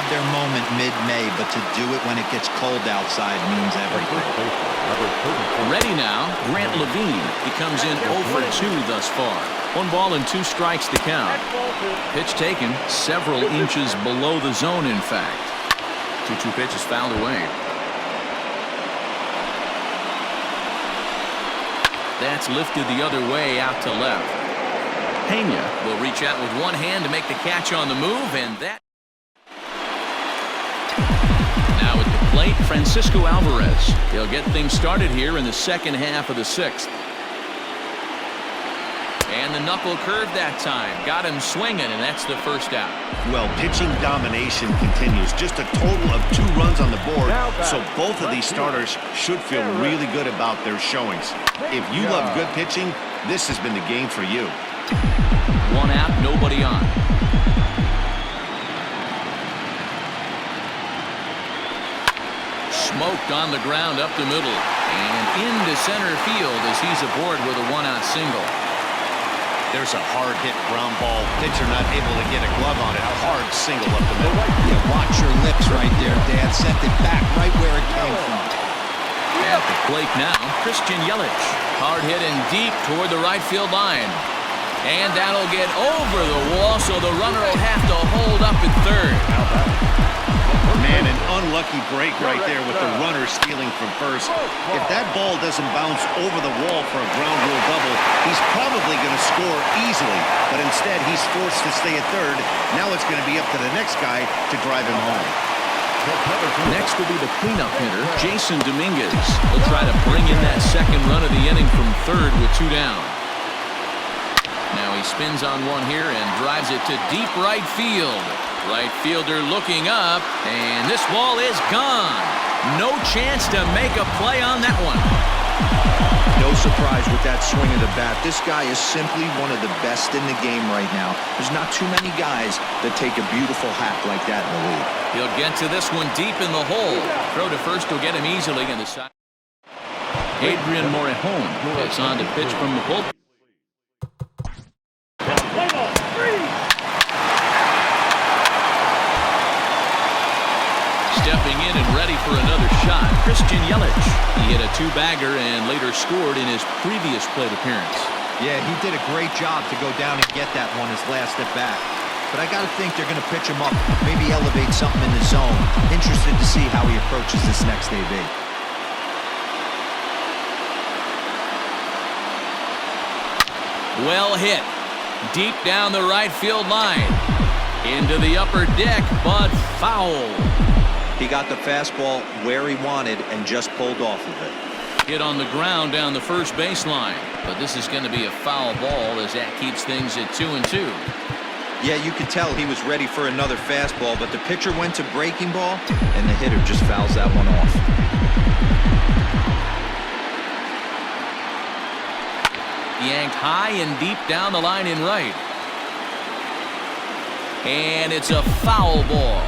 their moment mid-May, but to do it when it gets cold outside means everything. Ready now, Grant Levine. He comes in 0 for 2 thus far. 1 ball and 2 strikes to count. Pitch taken several inches below the zone, in fact. 2-2 pitch is fouled away. That's lifted the other way out to left. Pena will reach out with one hand to make the catch on the move, and that. Now at the plate, Francisco Alvarez. He'll get things started here in the second half of the 6th. And the knuckle curve that time. Got him swinging, and that's the first out. Well, pitching domination continues. Just a total of 2 runs on the board, so both of these starters should feel really good about their showings. If you love good pitching, this has been the game for you. 1 out, nobody on. Smoked on the ground up the middle and into center field as he's aboard with a 1-out single. There's a hard-hit ground ball. Pitcher not able to get a glove on it. A hard single up the middle. Yeah, watch your lips right there, Dad. Sent it back right where it came from. At the plate now, Christian Yelich. Hard hit and deep toward the right field line. And that'll get over the wall, so the runner will have to hold up at third. Man, an unlucky break right there with the runner stealing from first. If that ball doesn't bounce over the wall for a ground rule double, he's probably going to score easily. But instead, he's forced to stay at third. Now it's going to be up to the next guy to drive him home. Next will be the cleanup hitter, Jason Dominguez. He'll try to bring in that second run of the inning from third with 2 down. Now he spins on one here and drives it to deep right field. Right fielder looking up, and this ball is gone. No chance to make a play on that one. No surprise with that swing of the bat. This guy is simply one of the best in the game right now. There's not too many guys that take a beautiful hack like that in the league. He'll get to this one deep in the hole. Throw to first will get him easily in the side. Adrian Morejon is on to pitch from the bullpen. Stepping in and ready for another shot, Christian Yelich. He hit a 2-bagger and later scored in his previous plate appearance. Yeah, he did a great job to go down and get that one his last at bat. But I got to think they're going to pitch him up, maybe elevate something in the zone. Interested to see how he approaches this next AB. Well hit. Deep down the right field line. Into the upper deck, but foul. He got the fastball where he wanted and just pulled off of it. Hit on the ground down the first baseline. But this is going to be a foul ball as that keeps things at 2-2. Yeah, you could tell he was ready for another fastball, but the pitcher went to breaking ball, and the hitter just fouls that one off. Yanked high and deep down the line in right. And it's a foul ball.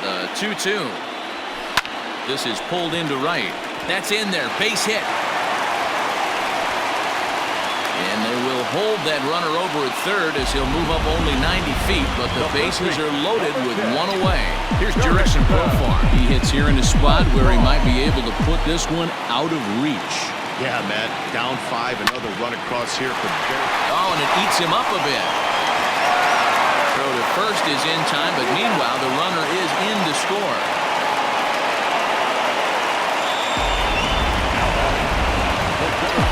The 2-2. This is pulled into right. That's in there. Base hit. And they will hold that runner over at third as he'll move up only 90 feet, but the bases are loaded with one away. Here's Jurickson Profar. He hits here in a spot where he might be able to put this one out of reach. Yeah, Matt. Down 5, another run across here for Derek. Oh, and it eats him up a bit. Throw to first is in time, but meanwhile the runner is in to score.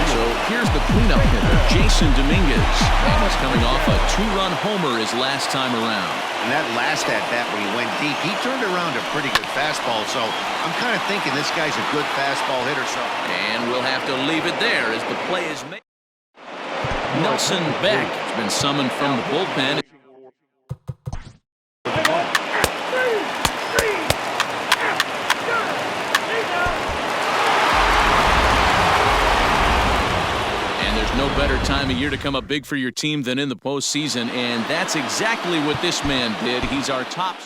So here's the cleanup hitter, Jason Dominguez. And he's coming off a 2-run homer his last time around. And that last at-bat when he went deep, he turned around a pretty good fastball. So I'm kind of thinking this guy's a good fastball hitter. So. And we'll have to leave it there as the play is made. Nelson Beck has been summoned from the bullpen. No better time of year to come up big for your team than in the postseason, and that's exactly what this man did. He's our top.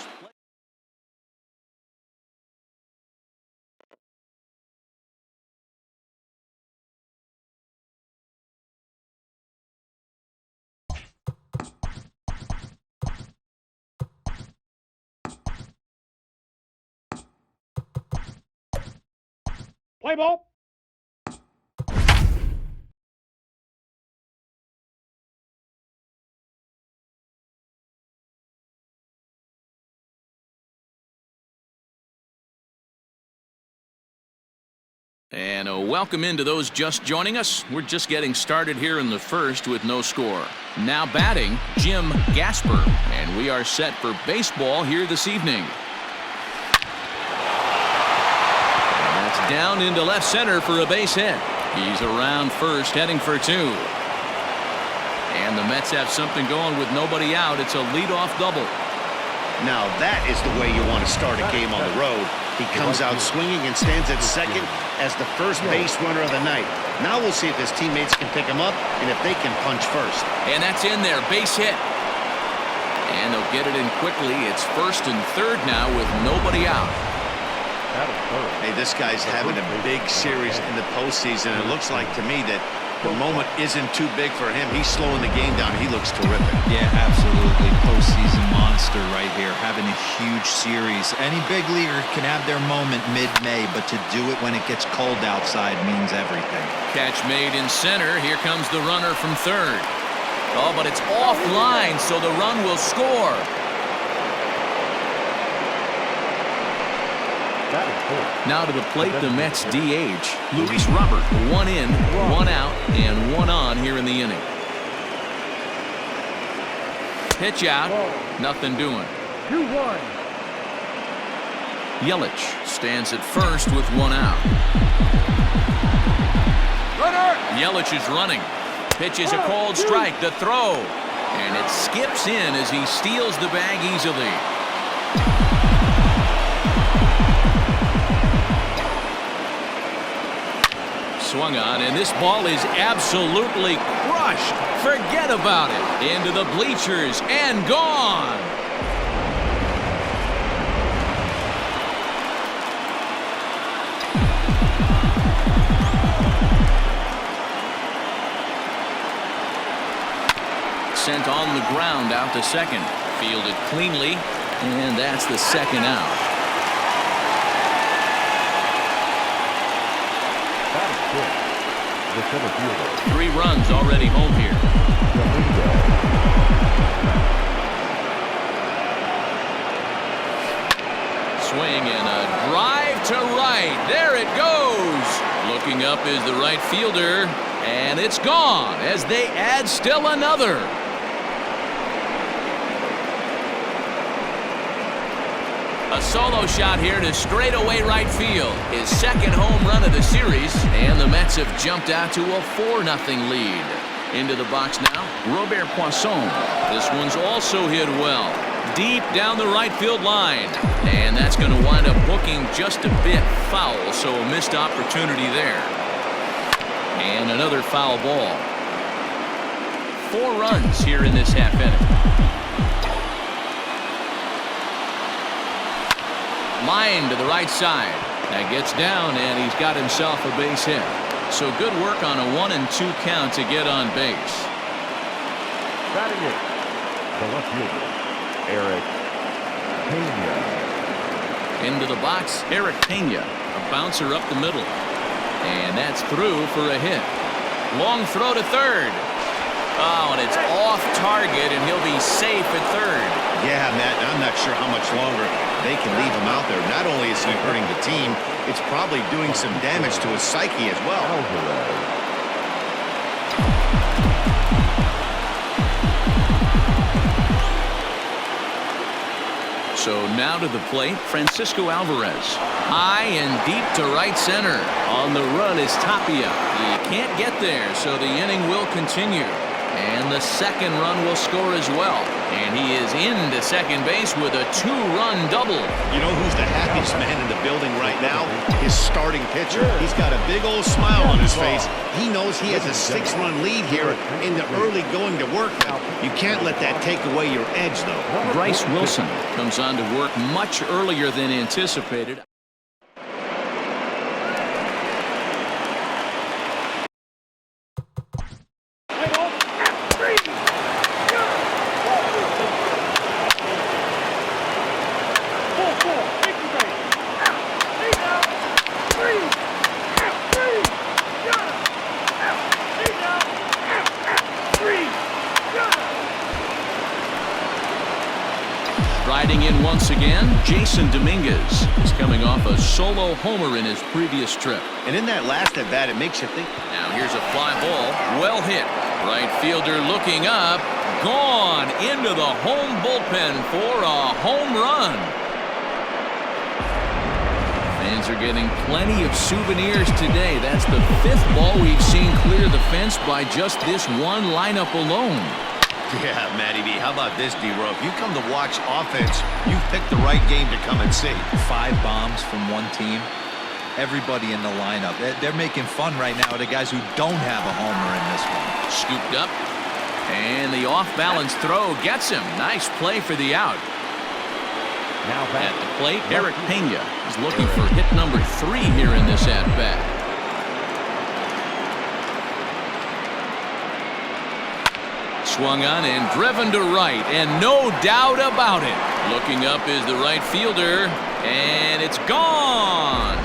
Play ball. And a welcome into those just joining us. We're just getting started here in the first with no score. Now batting, Jim Gasper, and we are set for baseball here this evening. And that's down into left center for a base hit. He's around first, heading for two. And the Mets have something going with nobody out. It's a leadoff double. Now that is the way you want to start a game on the road. He comes out swinging and stands at second as the first base runner of the night. Now we'll see if his teammates can pick him up and if they can punch first. And that's in there, base hit. And they'll get it in quickly. It's first and third now with nobody out. Hey, this guy's having a big series in the postseason. It looks like to me that the moment isn't too big for him. He's slowing the game down. He looks terrific. Yeah, absolutely. Postseason monster right here, having a huge series. Any big leaguer can have their moment mid-May, but to do it when it gets cold outside means everything. Catch made in center. Here comes the runner from third. Oh, but it's offline, so the run will score. Now to the plate, the Mets DH, Luis Robert. One in, one out, and one on here in the inning. Pitch out, nothing doing. 2-1. Yelich stands at first with one out. Runner. Yelich is running. Pitch is a called strike. The throw. And it skips in as he steals the bag easily. Swung on, and this ball is absolutely crushed. Forget about it. Into the bleachers and gone. Sent on the ground out to second. Fielded cleanly, and that's the second out. Three runs already home here. Swing and a drive to right. There it goes. Looking up is the right fielder, and it's gone as they add still another. A solo shot here to straightaway right field. His second home run of the series, and the Mets have jumped out to a 4-0 lead. Into the box now, Robert Poisson. This one's also hit well. Deep down the right field line. And that's going to wind up hooking just a bit foul, so a missed opportunity there. And another foul ball. 4 runs here in this half inning. Line to the right side. That gets down, and he's got himself a base hit. So good work on a 1-2 count to get on base. Batting it, the left fielder, Eric Pena. Into the box, Eric Pena. A bouncer up the middle. And that's through for a hit. Long throw to third. Oh, and it's off target, and he'll be safe at third. Yeah, Matt, I'm not sure how much longer they can leave him out there. Not only is he hurting the team, it's probably doing some damage to his psyche as well. So now to the plate, Francisco Alvarez. High and deep to right center. On the run is Tapia. He can't get there, so the inning will continue. And the second run will score as well. And he is into second base with a 2-run double. You know who's the happiest man in the building right now? His starting pitcher. He's got a big old smile on his face. He knows he has a 6-run lead here in the early going to work. You can't let that take away your edge, though. Bryce Wilson comes on to work much earlier than anticipated. Striding in once again, Jason Dominguez is coming off a solo homer in his previous trip. And in that last at bat, it makes you think. Now here's a fly ball, well hit. Right fielder looking up, gone into the home bullpen for a home run. Fans are getting plenty of souvenirs today. That's the 5th ball we've seen clear the fence by just this one lineup alone. Yeah, Matty B, how about this, D-Row? If you come to watch offense, you've picked the right game to come and see. 5 bombs from one team. Everybody in the lineup. They're making fun right now of the guys who don't have a homer in this one. Scooped up. And the off-balance throw gets him. Nice play for the out. Now At the plate, Eric Pena is looking for hit number 3 here in this at-bat. Swung on and driven to right, and no doubt about it. Looking up is the right fielder, and it's gone.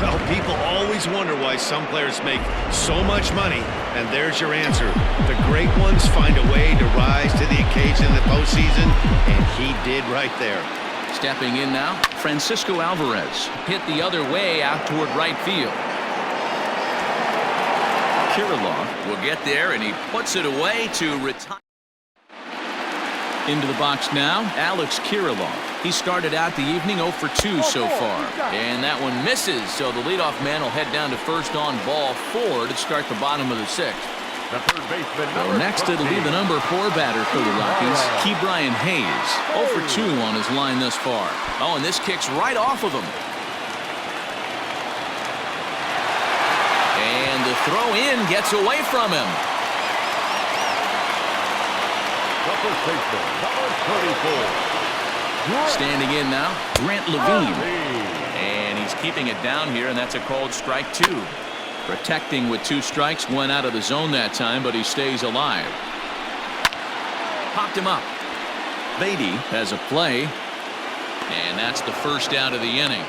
Well, people always wonder why some players make so much money, and there's your answer. The great ones find a way to rise to the occasion in the postseason, and he did right there. Stepping in now, Francisco Alvarez hit the other way out toward right field. Kirilloff will get there, and he puts it away to retire. Into the box now, Alex Kirilloff. He started out the evening 0 for 2 so far. And that one misses, so the leadoff man will head down to first on ball 4 to start the bottom of the 6th. the third baseman. Well, next it'll be the number 4 batter for the Rockies, Ke'Bryan Hayes. 0 for 2 on his line thus far. Oh, and this kicks right off of him. And the throw in gets away from him. The first baseman, number 34. Standing in now, Grant Levine. And he's keeping it down here, and that's a called strike 2. Protecting with 2 strikes, went out of the zone that time, but he stays alive. Popped him up. Beatty has a play, and that's the first out of the inning.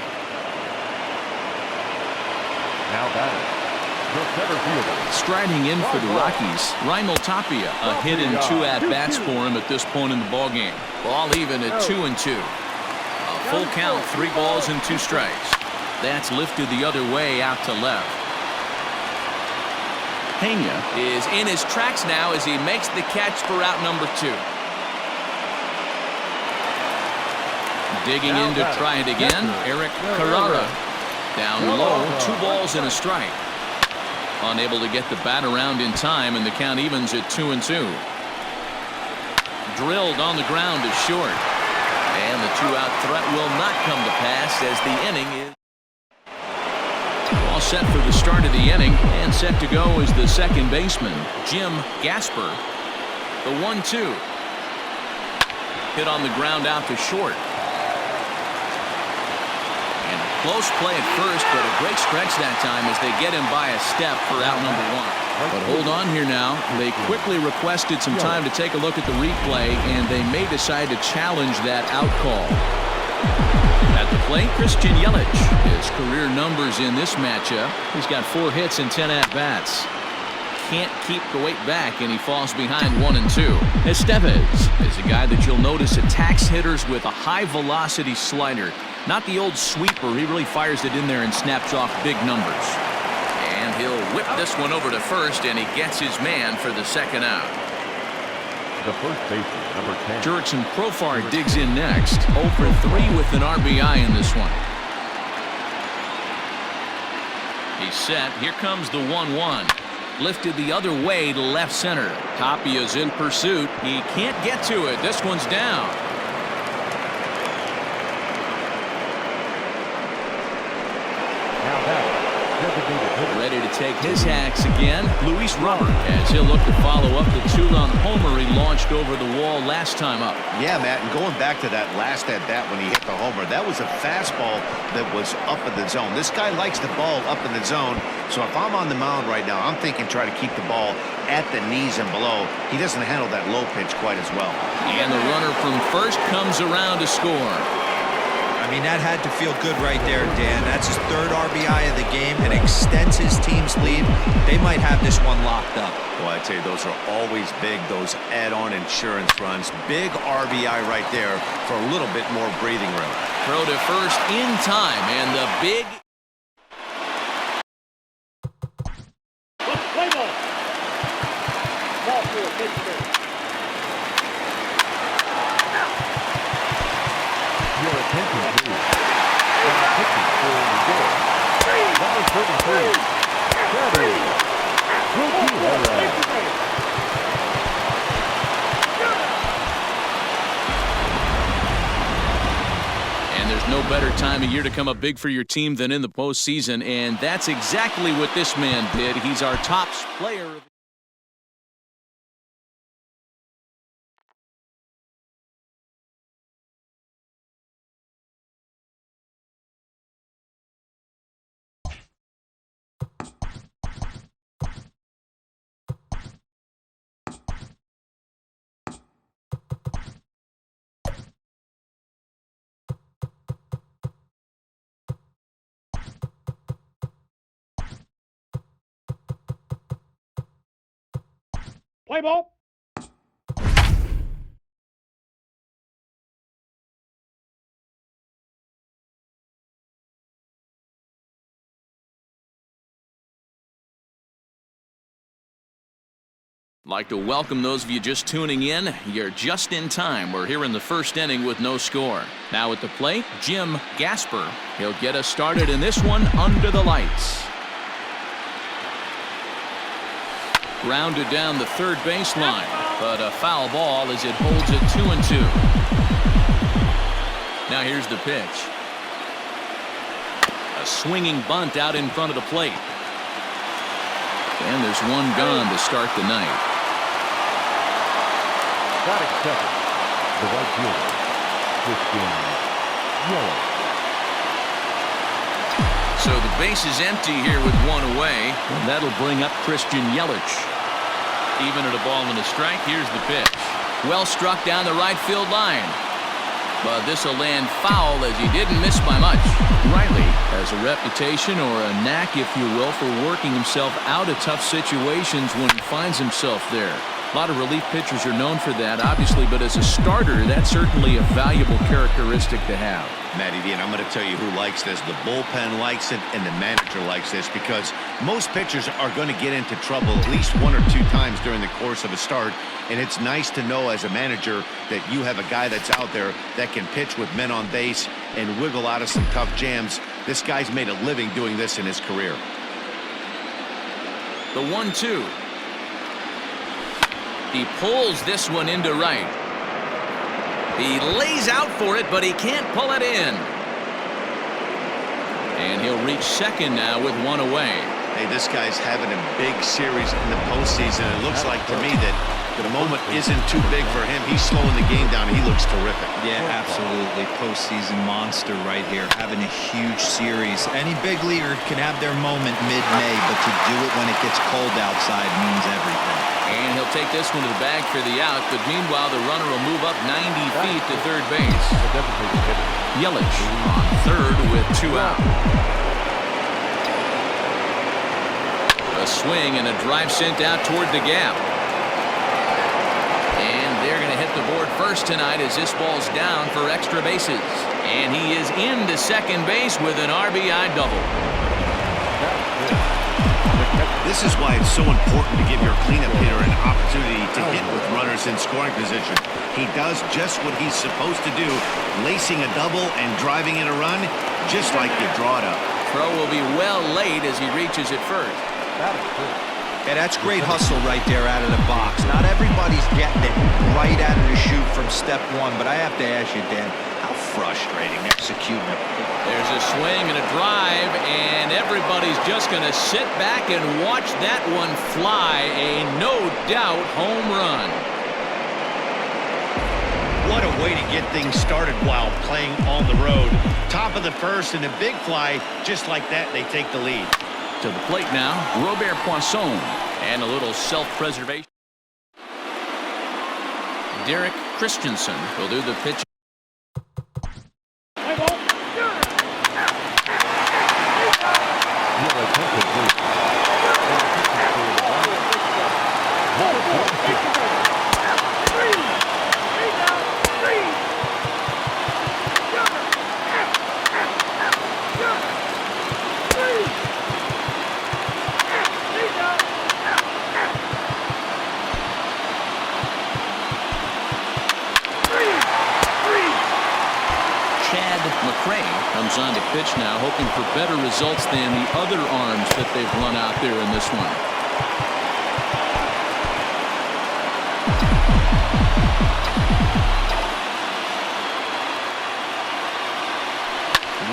Now batting, the center fielder. Striding in for the Rockies, Raimel Tapia. A hit in 2 at-bats for him at this point in the ballgame. Ball even at 2-2. A full count, 3 balls and 2 strikes. That's lifted the other way out to left. Pena is in his tracks now as he makes the catch for out number 2. Digging in to try it again, Eric Carrara. Down low, 2 balls and a strike. Unable to get the bat around in time, and the count evens at 2-2. Drilled on the ground to short. And the 2-out threat will not come to pass as the inning is all set for the start of the inning, and set to go is the second baseman, Jim Gasper. The 1-2. Hit on the ground out to short. And a close play at first, but a great stretch that time as they get him by a step for out number 1. But hold on here now. They quickly requested some time to take a look at the replay, and they may decide to challenge that out call. At the plate, Christian Yelich. His career numbers in this matchup. He's got 4 hits and 10 at-bats. Can't keep the weight back, and he falls behind 1-2. Estevez is a guy that you'll notice attacks hitters with a high-velocity slider. Not the old sweeper. He really fires it in there and snaps off big numbers. And he'll whip this one over to first, and he gets his man for the second out. The first baseman, number 10. Jurickson Profar digs in next. 0 for 3 with an RBI in this one. He's set. Here comes the 1-1. Lifted the other way to left center. Tapia's in pursuit. He can't get to it. This one's down. Now batting, designated hitter. Ready to take his hacks again, Luis Robert, as he'll look to follow up the 2-run homer he launched over the wall last time up. Yeah, Matt, and going back to that last at-bat when he hit the homer, that was a fastball that was up in the zone. This guy likes the ball up in the zone, so if I'm on the mound right now, I'm thinking try to keep the ball at the knees and below. He doesn't handle that low pitch quite as well. And the runner from first comes around to score. I mean, that had to feel good right there, Dan. That's his 3rd RBI of the game and extends his team's lead. They might have this one locked up. Well, I'd say those are always big, those add-on insurance runs. Big RBI right there for a little bit more breathing room. Throw to first in time, and the big... Play ball. Ball field, take it. Your attention, please. Now pitching for the goal. Number 33. Chadley. Rookie error. And there's no better time of year to come up big for your team than in the postseason, and that's exactly what this man did. He's our top player. Play ball. Like to welcome those of you just tuning in. You're just in time. We're here in the 1st inning with no score. Now at the plate, Jim Gasper. He'll get us started in this one under the lights. Grounded down the 3rd baseline, but a foul ball as it holds it 2-2. Now here's the pitch. A swinging bunt out in front of the plate. And there's one gone to start the night. Batting second. The right fielder. Christian Yelich. So the base is empty here with one away. And that'll bring up Christian Yelich. Even at a ball and a strike, here's the pitch. Well struck down the right field line. But this will land foul as he didn't miss by much. Riley has a reputation, or a knack, if you will, for working himself out of tough situations when he finds himself there. A lot of relief pitchers are known for that, obviously, but as a starter, that's certainly a valuable characteristic to have. Matty D, and I'm going to tell you who likes this. The bullpen likes it, and the manager likes this, because most pitchers are going to get into trouble at least 1 or 2 times during the course of a start, and it's nice to know as a manager that you have a guy that's out there that can pitch with men on base and wiggle out of some tough jams. This guy's made a living doing this in his career. The 1-2. He pulls this one into right. He lays out for it, but he can't pull it in. And he'll reach second now with one away. Hey, this guy's having a big series in the postseason. It looks like to me that the moment isn't too big for him. He's slowing the game down. He looks terrific. Yeah, absolutely. Postseason monster right here, having a huge series. Any big leaguer can have their moment mid-May, but to do it when it gets cold outside means everything. And he'll take this one to the bag for the out, but meanwhile the runner will move up 90 feet to 3rd base. Yelich on 3rd with 2 out. A swing and a drive sent out toward the gap. And they're going to hit the board first tonight as this ball's down for extra bases. And he is into second base with an RBI double. This is why it's so important to give your cleanup hitter an opportunity to hit with runners in scoring position. He does just what he's supposed to do, lacing a double and driving in a run, just like you draw it up. Throw will be well laid as he reaches it first. Yeah, that's great hustle right there out of the box. Not everybody's getting it right out of the chute from step one, but I have to ask you, Dan, how frustrating executing it. There's a swing and a drive, and everybody's just going to sit back and watch that one fly. A no-doubt home run. What a way to get things started while playing on the road. Top of the first and a big fly, just like that, they take the lead. To the plate now, Robert Poisson, and a little self-preservation. Derek Christensen will do the pitch. McRae comes on to pitch now, hoping for better results than the other arms that they've run out there in this one.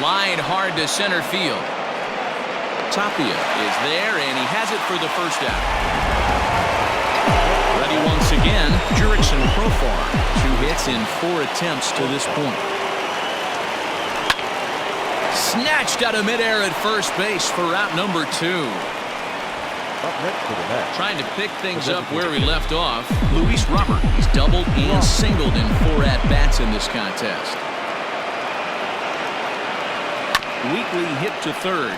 Line hard to center field. Tapia is there, and he has it for the first out. Ready once again, Jurickson Profar. 2 hits in 4 attempts to this point. Snatched out of midair at first base for out number 2. Up next to the bat. Trying to pick things up where he left off. Luis Robert. He's doubled and singled in 4 at-bats in this contest. Weekly hit to third.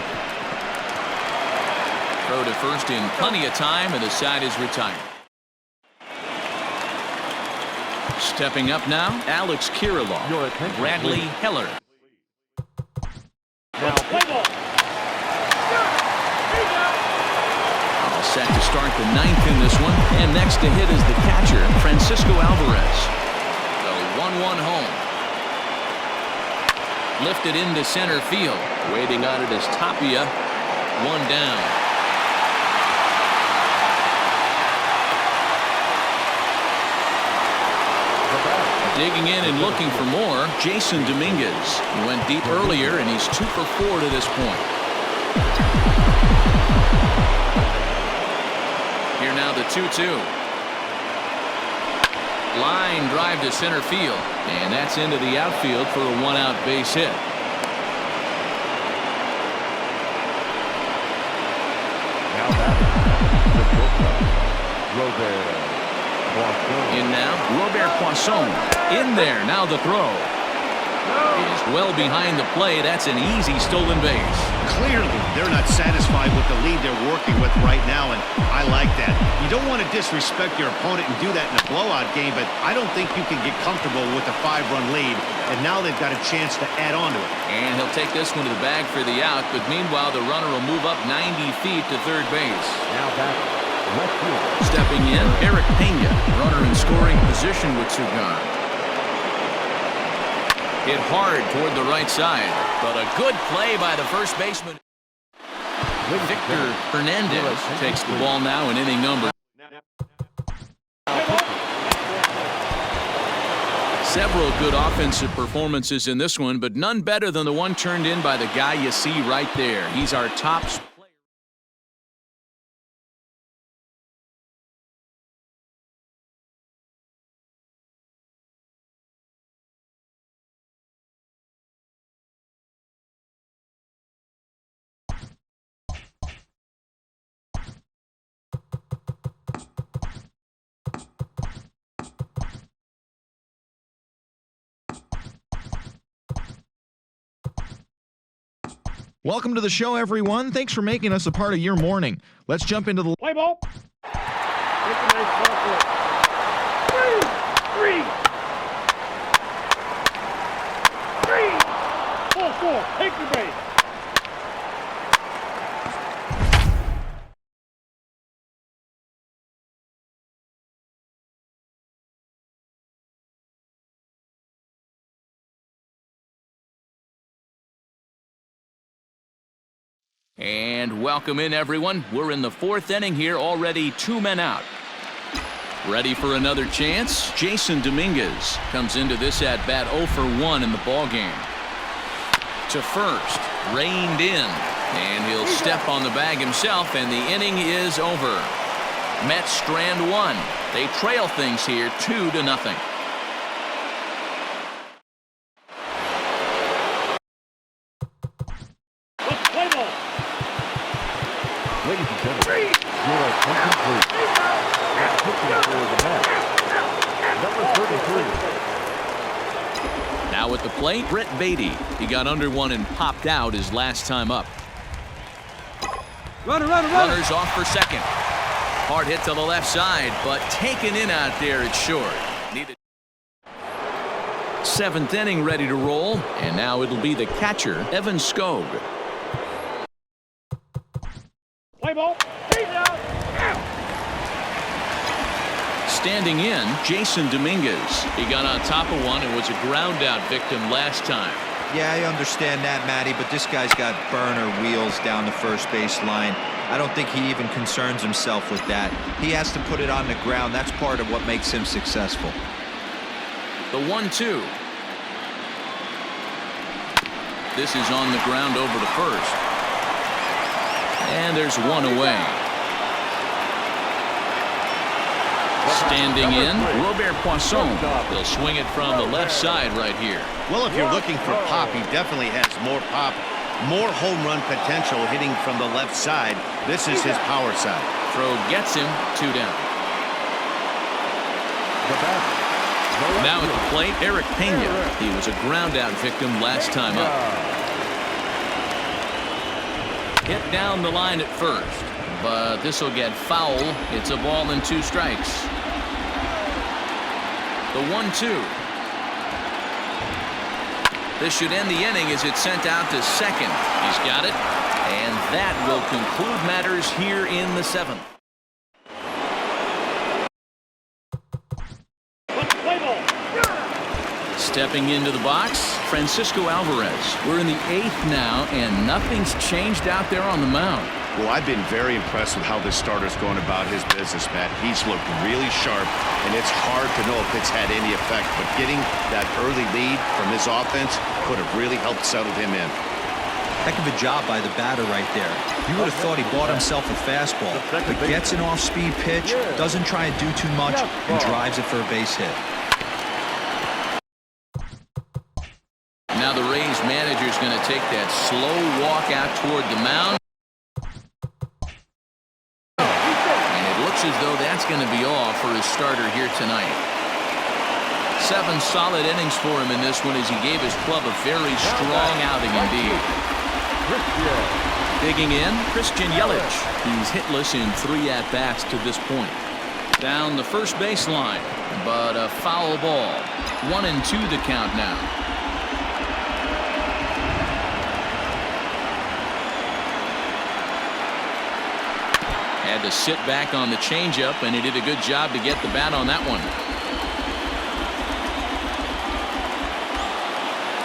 Throw to first in plenty of time, and the side is retired. Stepping up now, Alex Kirilloff. Your attention, Bradley please. Heller. Now, play ball. All set to start the 9th in this one. And next to hit is the catcher, Francisco Alvarez. The 1-1 home. Lifted into center field. Waiting on it is Tapia. 1 down. Digging in and looking for more, Jason Dominguez. He went deep earlier, and he's 2 for 4 to this point. Here now the 2-2. Line drive to center field, and that's into the outfield for a 1-out base hit. Now batting, the shortstop, Robert Poisson. In now, Robert Poisson. In there, now the throw. Is well behind the play. That's an easy stolen base. Clearly, they're not satisfied with the lead they're working with right now, and I like that. You don't want to disrespect your opponent and do that in a blowout game, but I don't think you can get comfortable with a 5-run lead, and now they've got a chance to add on to it. And he'll take this one to the bag for the out, but meanwhile, the runner will move up 90 feet to third base. Now batting, left field. Stepping in, Eric Pena, runner in scoring position with 2 gone. Hit hard toward the right side, but a good play by the first baseman. Victor Hernandez takes the ball now in inning number. Several good offensive performances in this one, but none better than the one turned in by the guy you see right there. He's our top player. Welcome to the show, everyone. Thanks for making us a part of your morning. Let's jump into the Play ball. Take a nice ball for it. 3. 4. Take the base. And welcome in, everyone. We're in the 4th inning here, already 2 men out. Ready for another chance? Jason Dominguez comes into this at-bat 0 for 1 in the ballgame. To first, reined in, and he'll step on the bag himself, and the inning is over. Mets strand 1. They trail things here 2-0. Ladies and gentlemen, your attention please. Pitching for the Mets, number 33. Now at the plate, Brett Beatty. He got under one and popped out his last time up. Runners off for second. Hard hit to the left side, but taken in out there at short. Needed. 7th inning ready to roll, and now it'll be the catcher, Evan Skog. Play ball. Standing in, Jason Dominguez. He got on top of one and was a ground out victim last time. Yeah, I understand that, Matty, but this guy's got burner wheels down the first base line. I don't think he even concerns himself with that. He has to put it on the ground. That's part of what makes him successful. The 1-2. This is on the ground over to first. And there's one away. Standing in, Robert Poisson. He'll swing it from the left side right here. Well, if you're looking for pop, he definitely has more pop, more home run potential hitting from the left side. This is his power side. Throw gets him, 2 down. Now at the plate, Eric Pena. He was a ground out victim last time up. Hit down the line at first, but this will get foul. It's a ball and 2 strikes. The 1-2. This should end the inning as it's sent out to second. He's got it, and that will conclude matters here in the 7th. Stepping into the box, Francisco Alvarez. We're in the 8th now, and nothing's changed out there on the mound. Well, I've been very impressed with how this starter's going about his business, Matt. He's looked really sharp, and it's hard to know if it's had any effect, but getting that early lead from his offense could have really helped settle him in. Heck of a job by the batter right there. You would have thought he bought himself a fastball, but gets an off-speed pitch, doesn't try to do too much, and drives it for a base hit. Now the Rays manager's going to take that slow walk out toward the mound. And it looks as though that's going to be all for his starter here tonight. 7 solid innings for him in this one as he gave his club a very strong outing indeed. Digging in, Christian Yelich. He's hitless in 3 at-bats to this point. Down the first baseline, but a foul ball. 1-2 the count now. Had to sit back on the changeup, and he did a good job to get the bat on that one.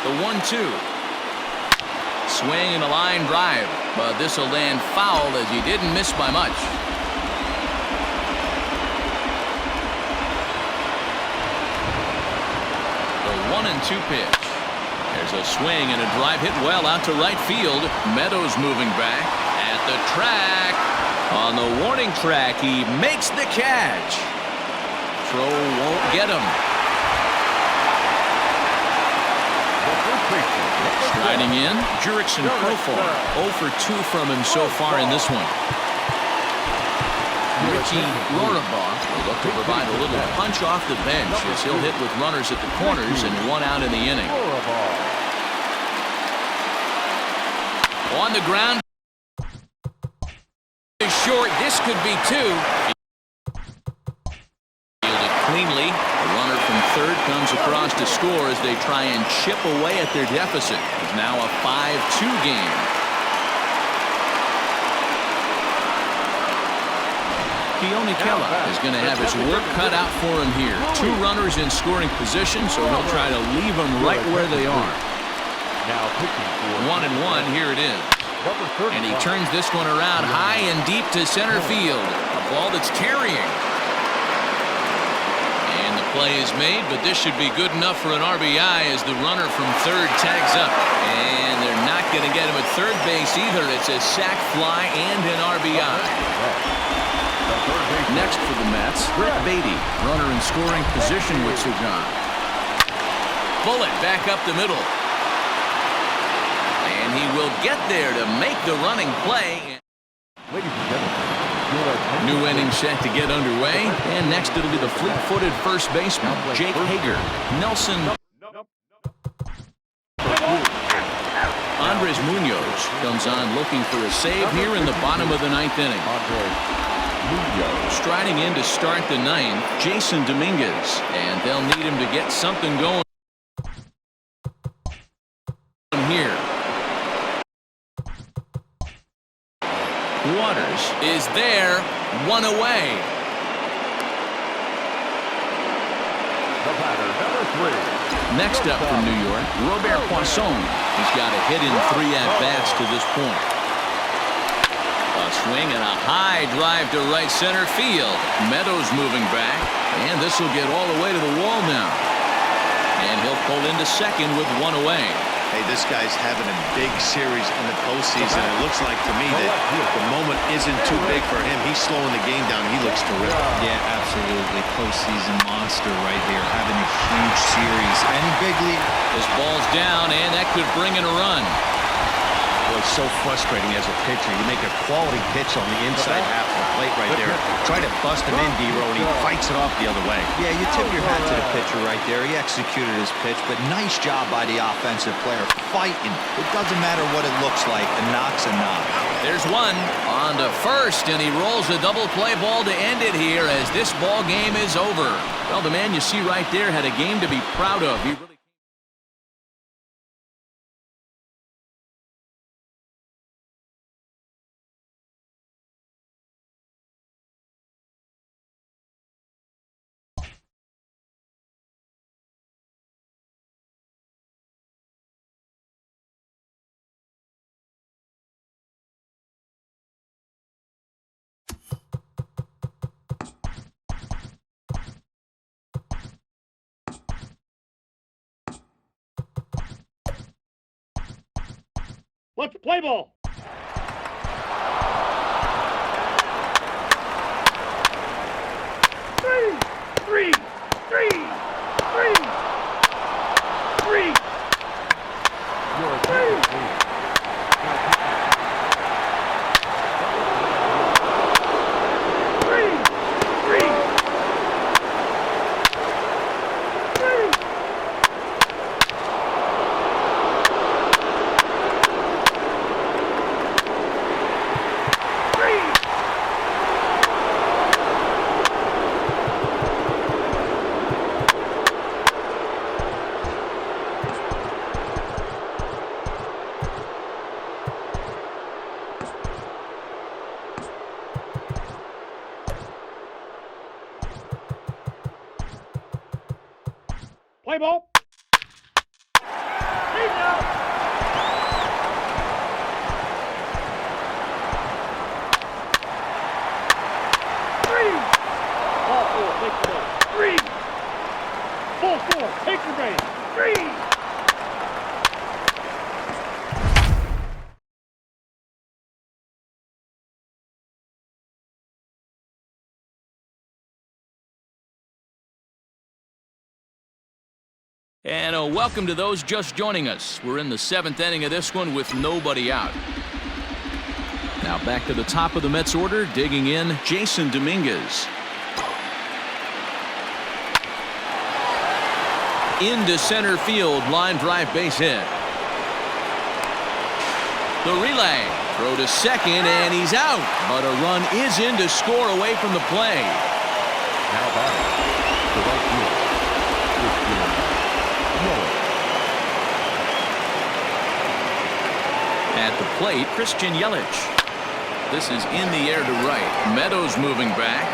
The 1-2. Swing and a line drive, but this will land foul as he didn't miss by much. The 1-2 pitch. There's a swing and a drive hit well out to right field. Meadows moving back at the track. On the warning track, he makes the catch. Throw won't get him. Striding in, Jurickson Profar. 0 for 2 from him so far in this one. Richie Rorabaugh will look to provide a little punch off the bench as he'll hit with runners at the corners and 1 out in the inning. On the ground. Short. This could be 2. Fielded cleanly. The runner from third comes across to score as they try and chip away at their deficit. It's now a 5-2 game. Keone Kela is going to have his work cut out for him here. 2 runners in scoring position, so he'll try to leave them right where they are. Now pitching for 1-1. Here it is. And he turns this one around high and deep to center field. A ball that's carrying. And the play is made, but this should be good enough for an RBI as the runner from third tags up. And they're not going to get him at third base either. It's a sac fly and an RBI. Next for the Mets, Brett Beatty, runner in scoring position with Sagan. Bullet back up the middle. And he will get there to make the running play. Ladies and gentlemen, new inning set to get underway. And next it'll be the fleet-footed first baseman, Jake Hager. Nelson. Andres Munoz comes on looking for a save here in the bottom of the 9th inning. Striding in to start the 9th, Jason Dominguez. And they'll need him to get something going here. Waters is there, 1 away. The batter, number 3. Next up from New York, Robert Poisson. He's got a hit in 3 at-bats to this point. A swing and a high drive to right center field. Meadows moving back, and this will get all the way to the wall now. And he'll pull into second with 1 away. Hey, this guy's having a big series in the postseason. It looks like to me that the moment isn't too big for him. He's slowing the game down. He looks terrific. Yeah, absolutely. Postseason monster right here. Having a huge series. Any big lead. This ball's down, and that could bring in a run. Boy, it's so frustrating as a pitcher. You make a quality pitch on the inside half of the plate right there. Try to bust him in, D-Row, and he fights it off the other way. Yeah, you tip your hat to the pitcher right there. He executed his pitch, but nice job by the offensive player. Fighting. It doesn't matter what it looks like. A knock's a knock. There's one on to first, and he rolls a double play ball to end it here as this ball game is over. Well, the man you see right there had a game to be proud of. He really Let's play ball. Three. Your attention, please. Play ball. Ball 4, take the base. 3. Ball 4, take the base. 3. And welcome to those just joining us. We're in the 7th inning of this one with nobody out. Now back to the top of the Mets order, digging in, Jason Dominguez. Into center field, line drive base hit. The relay, throw to second, and he's out. But a run is in to score away from the play. Now batting, the right field. At the plate, Christian Yelich. This is in the air to right. Meadows moving back.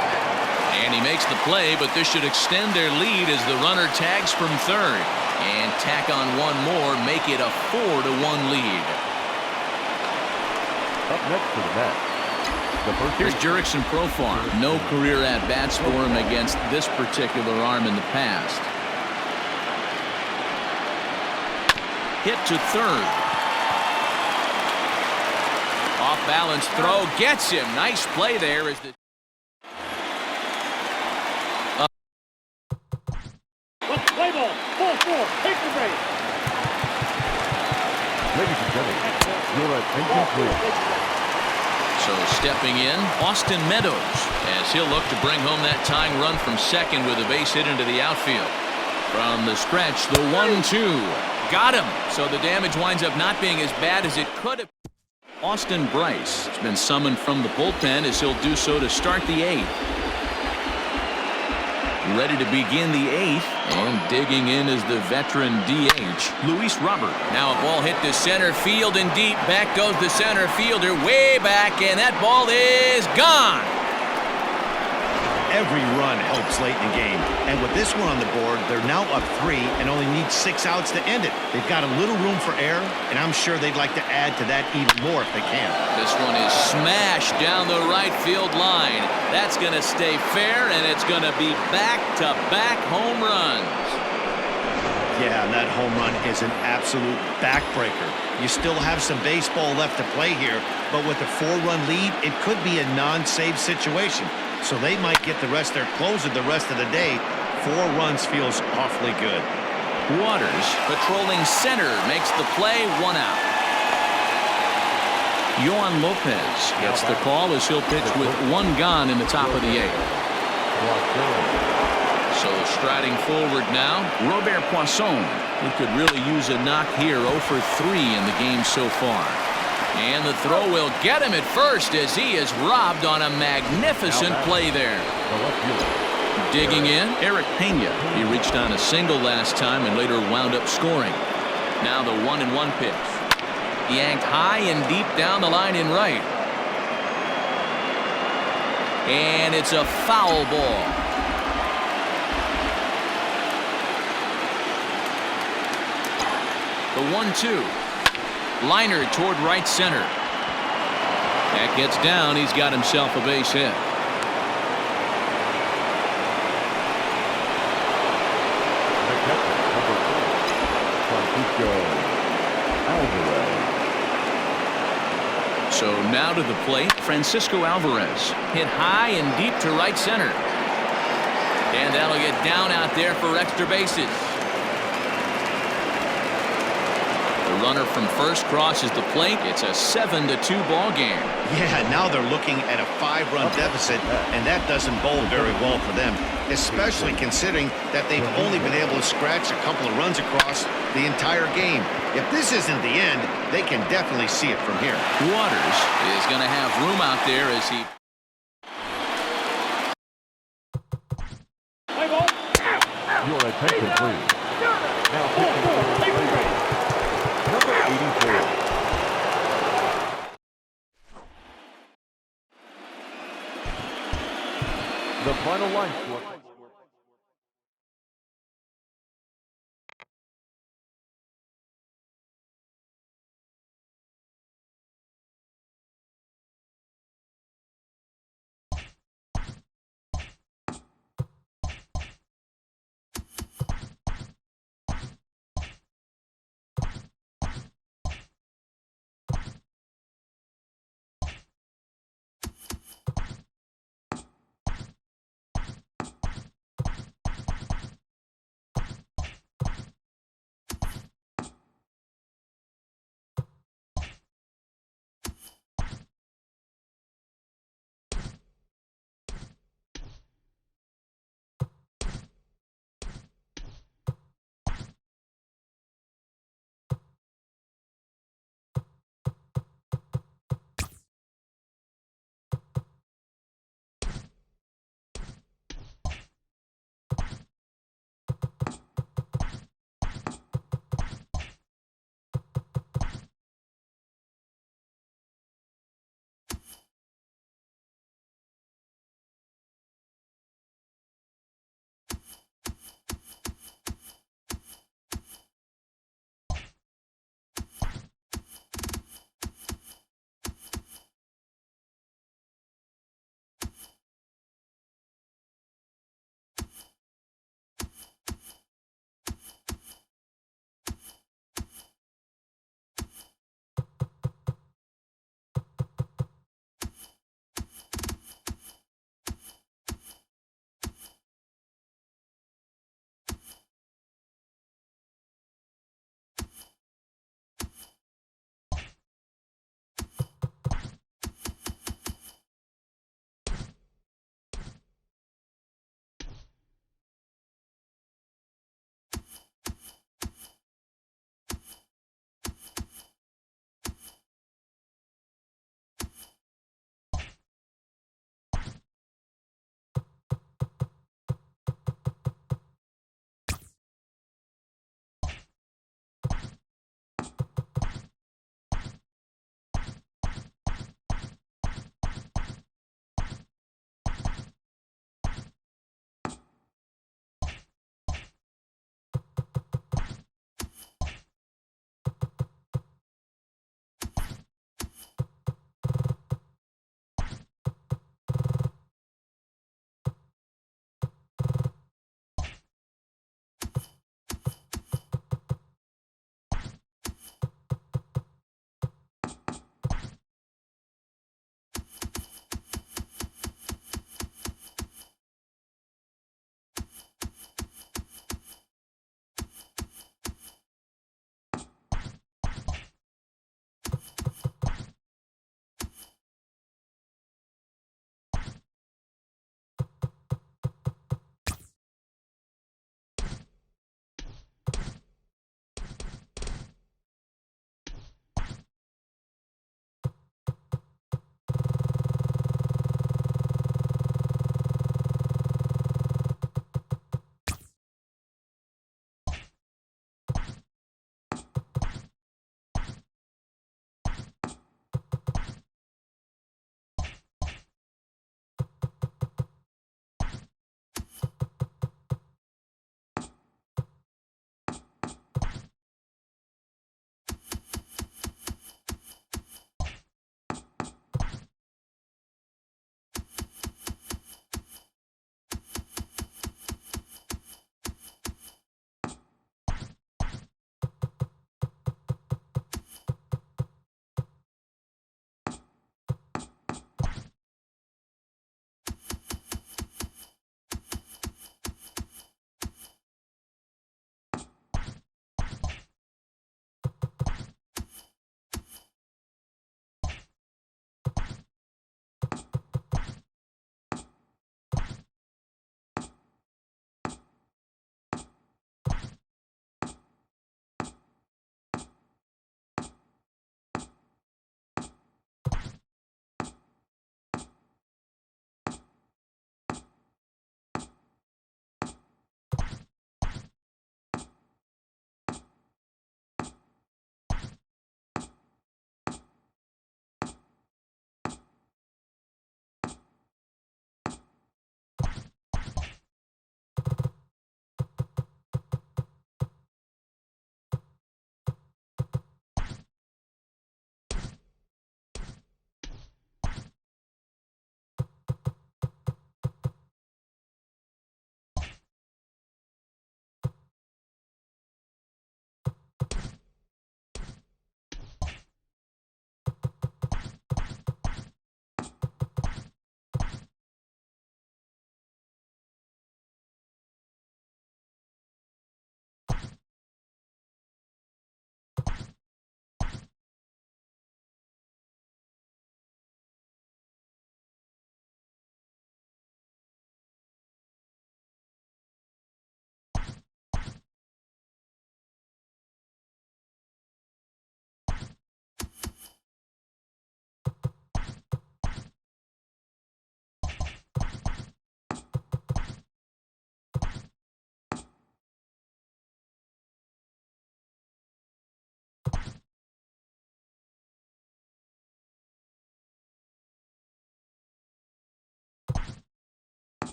And he makes the play, but this should extend their lead as the runner tags from third. And tack on one more, make it a 4-1 lead. Up next to the Mets. Here's Jurickson Profar. No career at-bats for him against this particular arm in the past. Hit to third. Off-balance throw gets him. Nice play there. As the Let's play ball. Ball 4, take the base. Ladies and gentlemen, your attention, please. So stepping in, Austin Meadows, as he'll look to bring home that tying run from second with a base hit into the outfield. From the stretch, the 1-2. Got him. So the damage winds up not being as bad as it could have. Austin Bryce has been summoned from the bullpen as he'll do so to start the 8th. Ready to begin the 8th, and digging in is the veteran DH, Luis Robert. Now a ball hit to center field and deep. Back goes the center fielder way back, and that ball is gone. Every run helps late in the game. And with this one on the board, they're now up 3 and only need 6 outs to end it. They've got a little room for error, and I'm sure they'd like to add to that even more if they can. This one is smashed down the right field line. That's going to stay fair, and it's going to be back-to-back home runs. Yeah, and that home run is an absolute backbreaker. You still have some baseball left to play here, but with a 4-run lead, it could be a non-save situation. So they might get the rest of their closer the rest of the day. 4 runs feels awfully good. Waters, patrolling center, makes the play, 1 out. Yohan Lopez gets the call as he'll pitch with 1 gone in the top of the 8th. So striding forward now, Robert Poisson, who could really use a knock here. 0 for 3 in the game so far. And the throw will get him at first as he is robbed on a magnificent play there. Digging in, Eric Pena. He reached on a single last time and later wound up scoring. Now the 1-1 pitch. Yanked high and deep down the line in right. And it's a foul ball. The 1-2. Liner toward right center. That gets down. He's got himself a base hit. So now to the plate, Francisco Alvarez. Hit high and deep to right center. And that'll get down out there for extra bases. The runner from first crosses the plate. It's a 7-2 ball game. Yeah, now they're looking at a 5-run deficit, and that doesn't bode very well for them, especially considering that they've only been able to scratch a couple of runs across the entire game. If this isn't the end, they can definitely see it from here. Waters is going to have room out there as he... Your attention, please. Now pitching number 84. The final line score.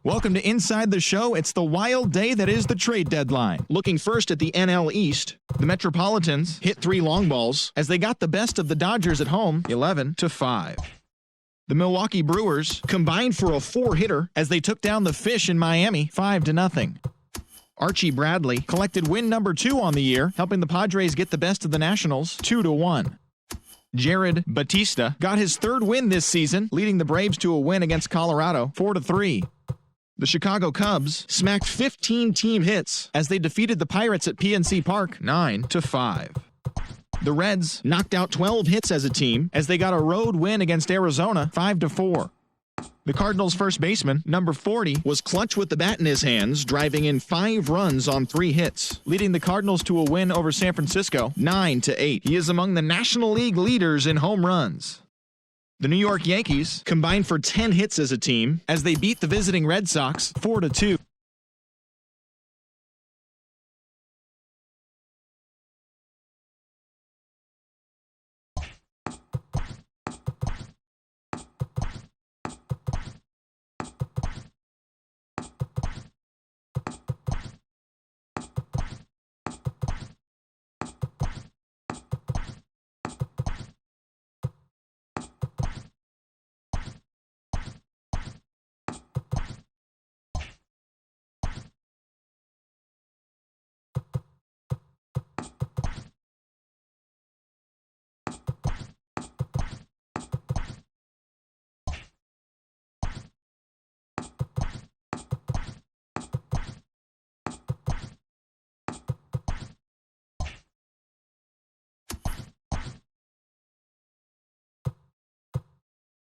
Welcome to Inside the Show. It's the wild day that is the trade deadline. Looking first at the NL East, the Metropolitans hit 3 long balls as they got the best of the Dodgers at home, 11-5. The Milwaukee Brewers combined for a 4-hitter as they took down the Fish in Miami, 5-0. Archie Bradley collected win number 2 on the year, helping the Padres get the best of the Nationals, 2-1. Jared Batista got his 3rd win this season, leading the Braves to a win against Colorado, 4-3. The Chicago Cubs smacked 15 team hits as they defeated the Pirates at PNC Park 9-5. The Reds knocked out 12 hits as a team as they got a road win against Arizona 5-4. The Cardinals' first baseman, number 40, was clutch with the bat in his hands, driving in 5 runs on 3 hits, leading the Cardinals to a win over San Francisco 9-8. He is among the National League leaders in home runs. The New York Yankees combined for 10 hits as a team as they beat the visiting Red Sox 4-2.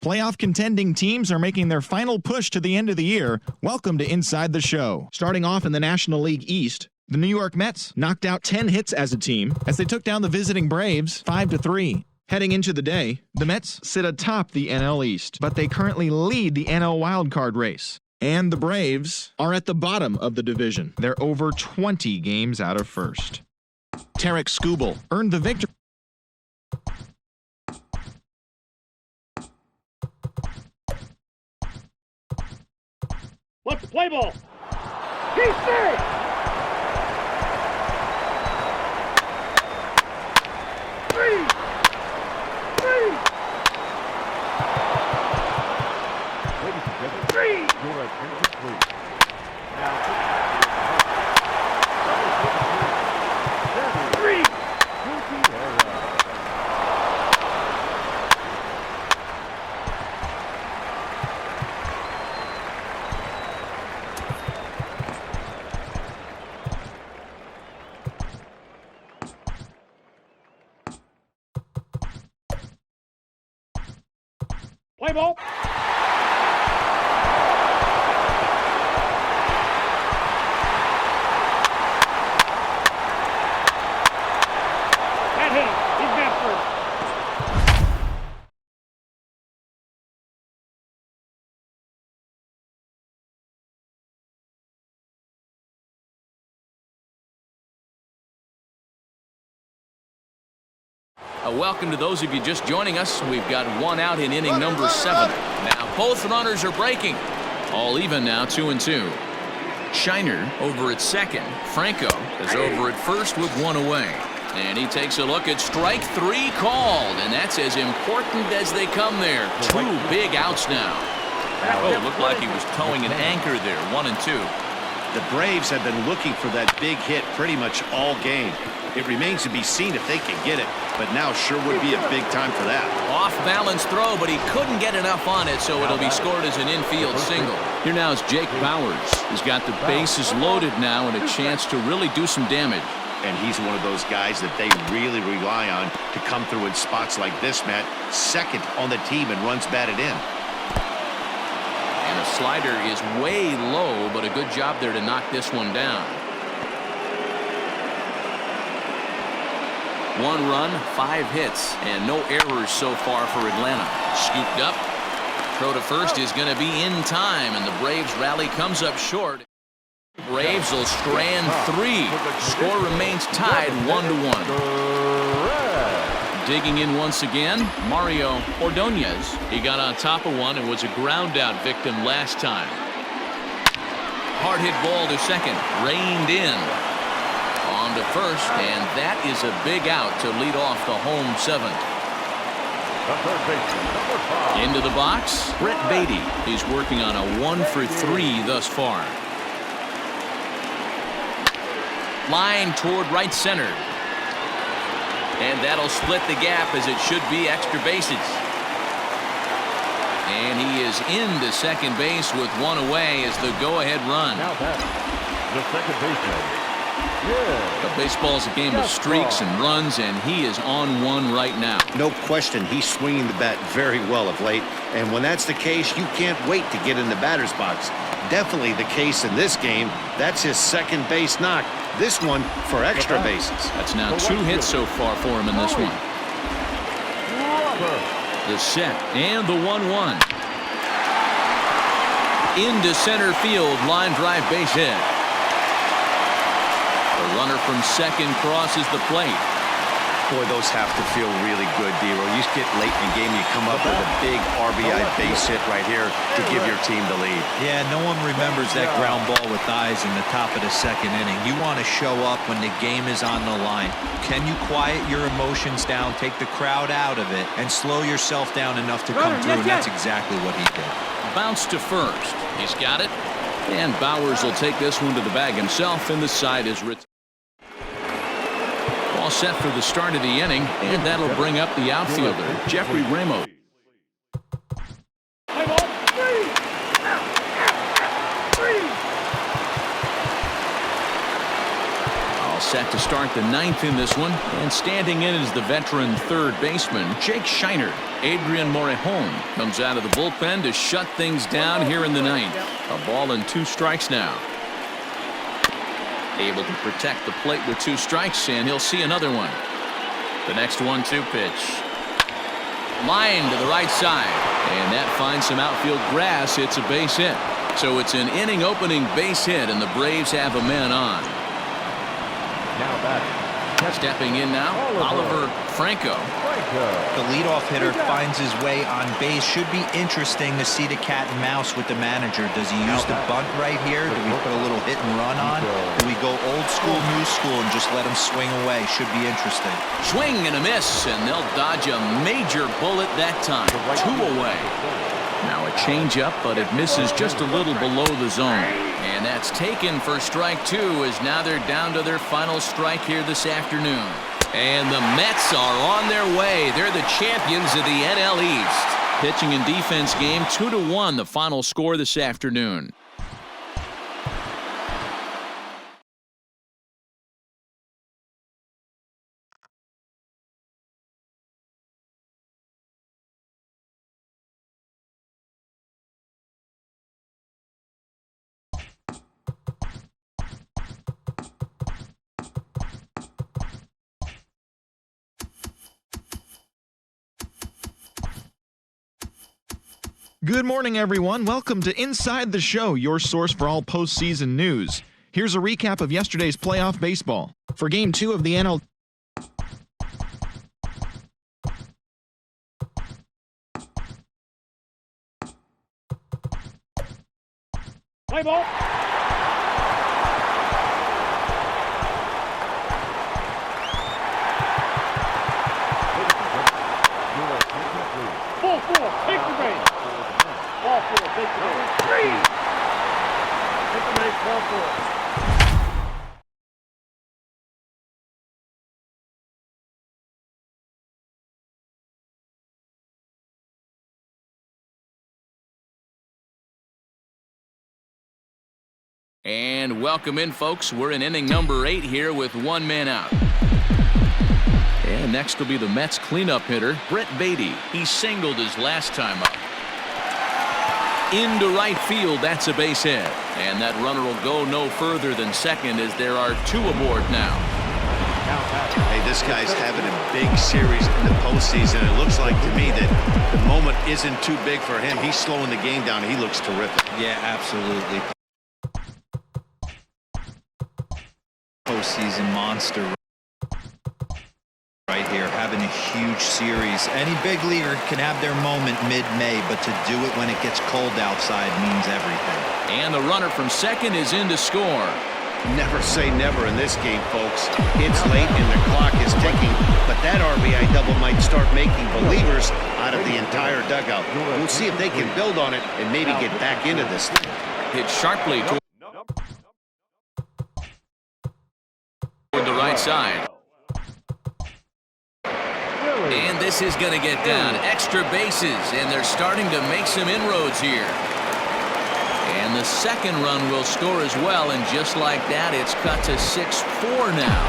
Playoff contending teams are making their final push to the end of the year. Welcome to Inside the Show. Starting off in the National League East, the New York Mets knocked out 10 hits as a team as they took down the visiting Braves 5-3. Heading into the day, the Mets sit atop the NL East, but they currently lead the NL wildcard race. And the Braves are at the bottom of the division. They're over 20 games out of first. Tarek Skubal earned the victory. What's the play ball? He's safe! Three! Ladies and gentlemen, Three! your attention, please. Now, Three! Play ball. That hit him. He's got first. Welcome to those of you just joining us. We've got 1 out in inning number 7. Now both runners are breaking. All even now, 2-2. Shiner over at second. Franco is over at first with 1 away. And he takes a look at strike 3 called. And that's as important as they come there. 2 big outs now. Oh, it looked like he was towing an anchor there. 1-2. The Braves have been looking for that big hit pretty much all game. It remains to be seen if they can get it, but now sure would be a big time for that. Off-balance throw, but he couldn't get enough on it, so it'll be scored as an infield single. Here now is Jake Bowers. He's got the bases loaded now and a chance to really do some damage. And he's one of those guys that they really rely on to come through in spots like this, Matt. Second on the team and runs batted in. And a slider is way low, but a good job there to knock this one down. 1 run, 5 hits, and no errors so far for Atlanta. Scooped up. Throw to first is going to be in time, and the Braves rally comes up short. Braves will strand 3. Score remains tied 1-1. Digging in once again, Mario Ordonez. He got on top of one and was a ground out victim last time. hard hit ball to second, reined in. On to first, and that is a big out to lead off the home seventh. The third baseman, number 5. Into the box, Brett Beatty. He's working on a 1-for-3 thus far. Line toward right center. And that'll split the gap as it should be extra bases. And he is into second base with one away as the go-ahead run. Now that the second baseman. But baseball's a game of streaks and runs, and he is on one right now. No question, he's swinging the bat very well of late. And when that's the case, you can't wait to get in the batter's box. Definitely the case in this game. That's his second base knock. This one for extra bases. That's now 2 hits so far for him in this one. The set and the 1-1. Into center field, line drive base hit. The runner from second crosses the plate. Boy, those have to feel really good, D-Roll. You get late in the game, you come up with a big RBI base hit right here to give your team the lead. Yeah, no one remembers that ground ball with eyes in the top of the second inning. You want to show up when the game is on the line. Can you quiet your emotions down, take the crowd out of it, and slow yourself down enough to come through? And that's exactly what he did. Bounce to first. He's got it. And Bowers will take this one to the bag himself, and the side is retired. All set for the start of the inning, and that'll bring up the outfielder, Jeffrey Ramos. Play ball. 3. All set to start the ninth in this one, and standing in is the veteran third baseman, Jake Shiner. Adrian Morejon comes out of the bullpen to shut things down here in the ninth. A ball and 2 strikes now. Able to protect the plate with 2 strikes, and he'll see another one. The next 1-2 pitch. Line to the right side, and that finds some outfield grass. It's a base hit. So it's an inning opening base hit, and the Braves have a man on. Now batting. Stepping in now, Oliver Franco. The leadoff hitter finds his way on base. Should be interesting to see the cat and mouse with the manager. Does he use the bunt right here? Do we put a little hit and run on? Do we go old school, new school, and just let him swing away? Should be interesting. Swing and a miss, and they'll dodge a major bullet that time. 2 away. Now a changeup, but it misses just a little below the zone. And that's taken for strike 2, as now they're down to their final strike here this afternoon. And the Mets are on their way. They're the champions of the NL East. Pitching and defense game, 2-1 the final score this afternoon. Good morning, everyone. Welcome to Inside the Show, your source for all postseason news. Here's a recap of yesterday's playoff baseball. For Game 2 of the NL... Play ball. Ball 4. Take the base. Ball 4. Take the base. 3. Take the base. Ball 4. And welcome in, folks. We're in inning number 8 here with 1 man out. And next will be the Mets cleanup hitter, Brett Beatty. He singled his last time up. Into right field, that's a base hit. And that runner will go no further than second, as there are 2 aboard now. Hey, this guy's having a big series in the postseason. It looks like to me that the moment isn't too big for him. He's slowing the game down. He looks terrific. Yeah, absolutely. Postseason monster right here, having a huge series. Any big leaguer can have their moment mid-May, but to do it when it gets cold outside means everything. And the runner from second is in to score. Never say never in this game, folks. It's late and the clock is ticking, but that RBI double might start making believers out of the entire dugout. We'll see if they can build on it and maybe get back into this thing. Hit sharply toward the right side. And this is going to get down. Extra bases, and they're starting to make some inroads here. And the second run will score as well, and just like that, it's cut to 6-4 now.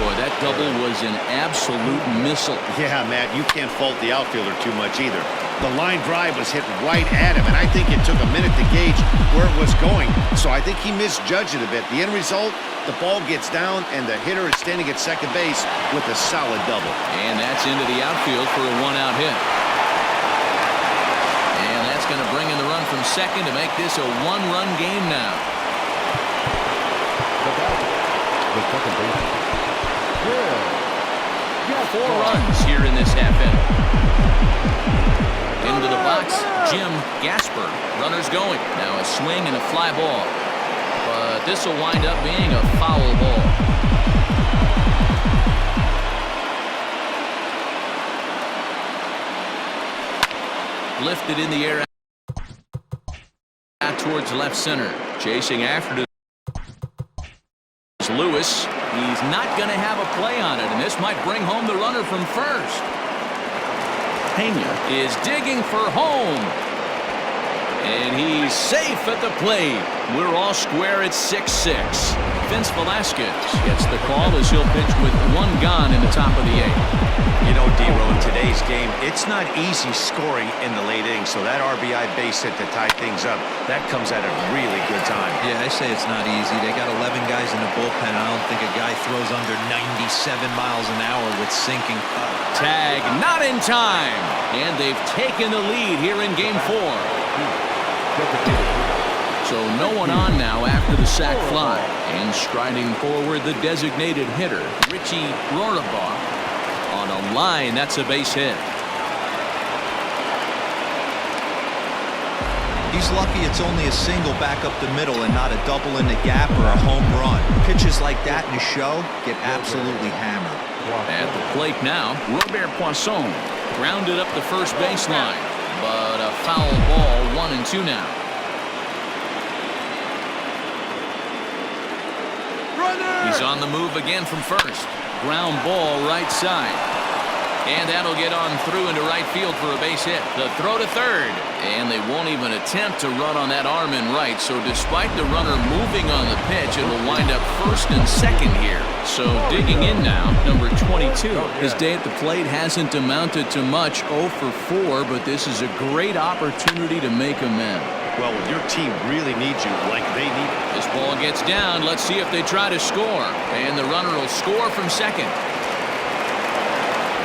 Boy, that double was an absolute missile. Yeah, Matt, you can't fault the outfielder too much either. The line drive was hit right at him, and I think it took a minute to gauge where it was going. So I think he misjudged it a bit. The end result, the ball gets down, and the hitter is standing at second base with a solid double. And that's into the outfield for a one-out hit. And that's going to bring in the run from second to make this a one-run game now. The second base. Four runs here in this half inning. Into the box, Jim Gasper. Runners going. Now a swing and a fly ball. But this will wind up being a foul ball. Lifted in the air out towards left center. Chasing after it is Lewis. He's not going to have a play on it, and this might bring home the runner from first. Pena is digging for home. And he's safe at the plate. We're all square at 6-6. Vince Velasquez gets the call as he'll pitch with one gone in the top of the eighth. You know, D-Row, in today's game, it's not easy scoring in the late innings, so that RBI base hit to tie things up, that comes at a really good time. Yeah, I say it's not easy. They got 11 guys in the bullpen. I don't think a guy throws under 97 miles an hour with sinking cup. Tag not in time. And they've taken the lead here in game 4. So no one on now after the sac fly. And striding forward, the designated hitter, Richie Rorabaugh. On a line, that's a base hit. He's lucky it's only a single back up the middle and not a double in the gap or a home run. Pitches like that in the show get absolutely hammered. At the plate now, Robert Poisson grounded up the first baseline. But a foul ball, 1-2 now. He's on the move again from first. Ground ball right side. And that'll get on through into right field for a base hit. The throw to third. And they won't even attempt to run on that arm in right. So despite the runner moving on the pitch, it'll wind up first and second here. So digging in now, number 22. His day at the plate hasn't amounted to much, 0 for 4, but this is a great opportunity to make amends. Well, your team really needs you like they need it. This ball gets down. Let's see if they try to score. And the runner will score from second.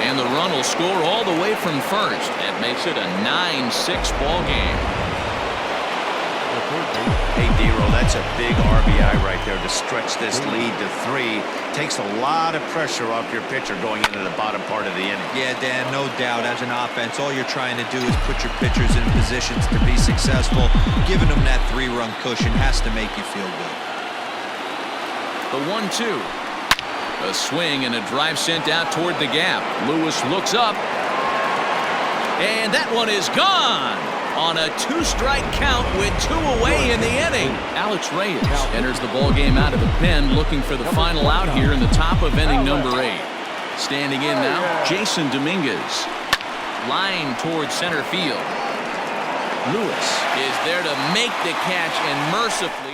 And the run will score all the way from first. That makes it a 9-6 ball game. Hey, D-Row, that's a big RBI right there to stretch this lead to 3. Takes a lot of pressure off your pitcher going into the bottom part of the inning. Yeah, Dan, no doubt. As an offense, all you're trying to do is put your pitchers in positions to be successful. Giving them that 3-run cushion has to make you feel good. The 1-2. A swing and a drive sent out toward the gap. Lewis looks up. And that one is gone on a 2-strike count with 2 away in the inning. Alex Reyes enters the ball game out of the pen, looking for the final out here in the top of inning number 8. Standing in now, Jason Dominguez. Line towards center field. Lewis is there to make the catch and mercifully